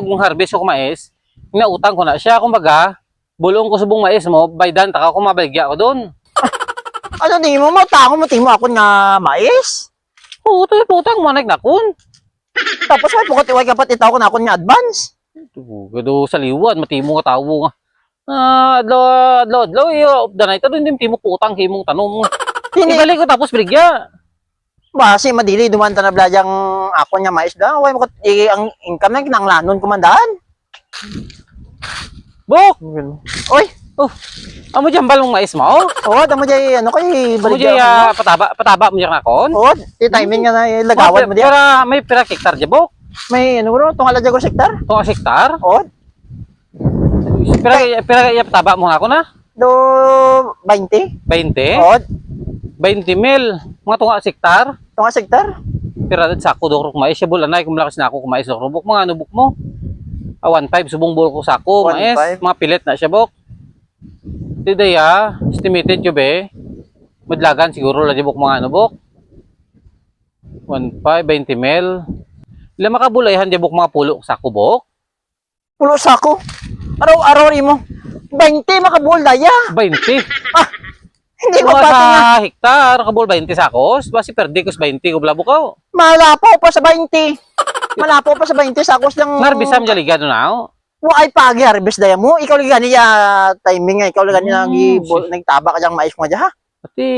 Kung harvest ko mais, inautang ko na siya. Kumbaga, bulong ko subong mais mo, baydan, taka ko mabaligya ko doon. Ano tingin mo mo? Tango mo tingin mo ako nga mais? Oo, ito yung putang manig na kun. Tapos ay pukot iwag kapat itaw ko na ako nga advance. Gado sa liwan, matimo nga tawo nga. Adlaw, of the night, ito hindi timo putang, himong tanong. Ibalik ko tapos baligya. Basi madili duman ta na bladyang ako nga mais da. Way mo ang income na kinanglanon kumandaan. Bok! Oy, Amo dyan balong mais mo? oh, damo jay ano kay Amo baligya. dyan pataba mo dyan akon? Oh, ti timing nga na lagawan mo diya. Para may pira hektar dyan, Bok. May ano bro, tungala jago sektar. Kung hektar? Oh, Pira pataba mo nga ako na? do 20. 20? Oh, 20 mil. Mga tunga hektar? tunga sektar. Pira sa ako dokrok mais. Siya bulanay kung malakas na ako kumais dokrok. Bok, mga ano buk mo? 1.5 subong bul ko sa ako. Mais. 1.5. Mga pilit na siya, Bok. Today estimated yun be. Madlagan siguro lang buk mga ano, Bok. 1.5, 20 mil. Ilang makabulayhan di buk mga pulo sa ako, Bok? Pulo sako. Araw-araw rin mo. 20 makabul daya. 20. Hindi ko Mga pati nga. sa hektar, kabul 20 sakos. Basi perdi ko 20 ko blabo ka. Malapaw pa sa 20. Malapaw pa sa 20 sakos lang. Narbisam dyan ligado na ako. Ay pagi harvest daya mo. Ikaw ligani ya timing nga. Ikaw ligani nagtaba ka diyang mais mo dya ha. Pati,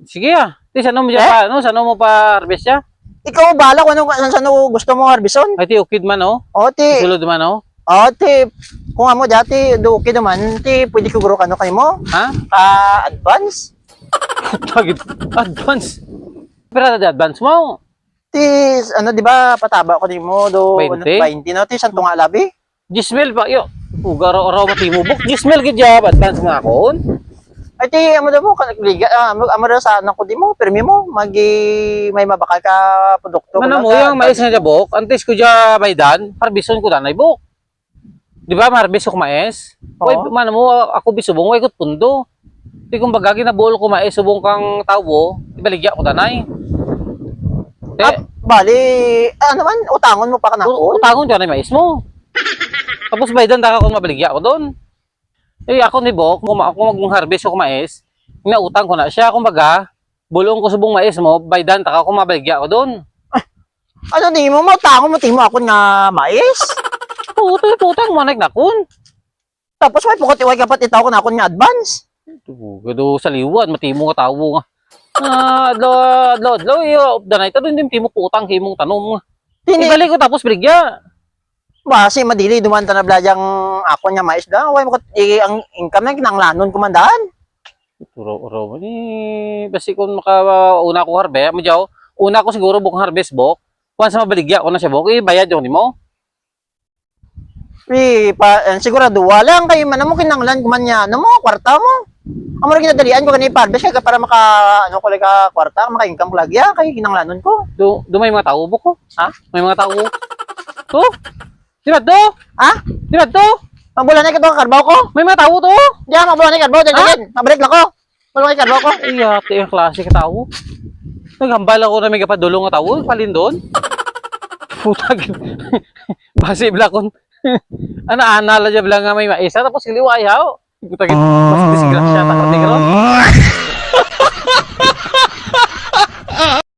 sige Ti, saan mo dyan pa, no? Saan mo pa harvest siya? Ikaw bala kung saan gusto mo harbison. Ay, ti, ukid man, oh. O ti, Sulod man, oh. kung amo dati do okay naman ti pwede ko guro kano kay mo. Ha? Advance. Tagit, advance. Pero na advance mo. Ti ano di ba pataba ko nimo do 20? 20 no ti santo nga labi. Gismel pa, yo. Ugaro-aro matimubok. Gismel, gidya, advance nga ako. Ay ti amo daw mo kanliga amo daw sa anak ko di mo permi mo may mabakal ka produkto. Ano mo, yung mais nga jabok, antes ko dya baydan, harbison ko danay, Bok. Di ba, maharbis ko mais? Uy, Oo. mano mo, ako bisubong, way kot pundo. Di kung baga, ginabuol ko mais, subong kang tawo, ibaligya ko danay. Bali ano man utangon mo pa kanako. Utangon dyan ay mais mo. Tapos baydan, daka ko mabaligya ko doon. Ako ni Bok, kung mag-harvest ko mais, inautang ko na siya, kumbaga, bulong ko subong mais mo, baydan, taka ko mabaligya ko doon. Ano tingin mo tango mo tingin mo ako nga mais? Oo, ito yung putang manig na kun. Tapos may pukot iwag kapat itaw ko na ako nga advance. Gado sa liwan, matimo nga tawo nga. Adlaw, of the night, ito hindi timo putang, himong tanong. Ibalik ko tapos baligya. Basi madili duman ta na bladyang ako nga mais da. Way mo ang income na kinanglanon kumandaan. Uro ni basi kung makauna ko harvest, mo jaw, una ko siguro bukang harvest, Bok. Once mabaligya ko na siya, Bok, bayad yung nimo. Sigurado walang kay man mo kinanglan kuman nya ano mo kwarta mo. Amo rin ginadalian ko kanina harvest kay para maka ano ko ka kwarta, maka income ko lagya kay kinanglanon ko. May mga tao, Bok ko. Ha? May mga tao. To? Di ba to? Ha? Di ba to? Mabulan na ka karbaw ko. May mga tao to? Diyan mabulan na karbaw diyan. Mabalik lang ko. Mabulan na karbaw ko. Ate, yung klase ka tao. Naghambal ako na may kapadulong nga tao, palin doon. Putag. Basi blakon. Ana-ana la dyan nga may maisa, tapos kiliway haw. Putag. Mas disgrasya, takot ni karon.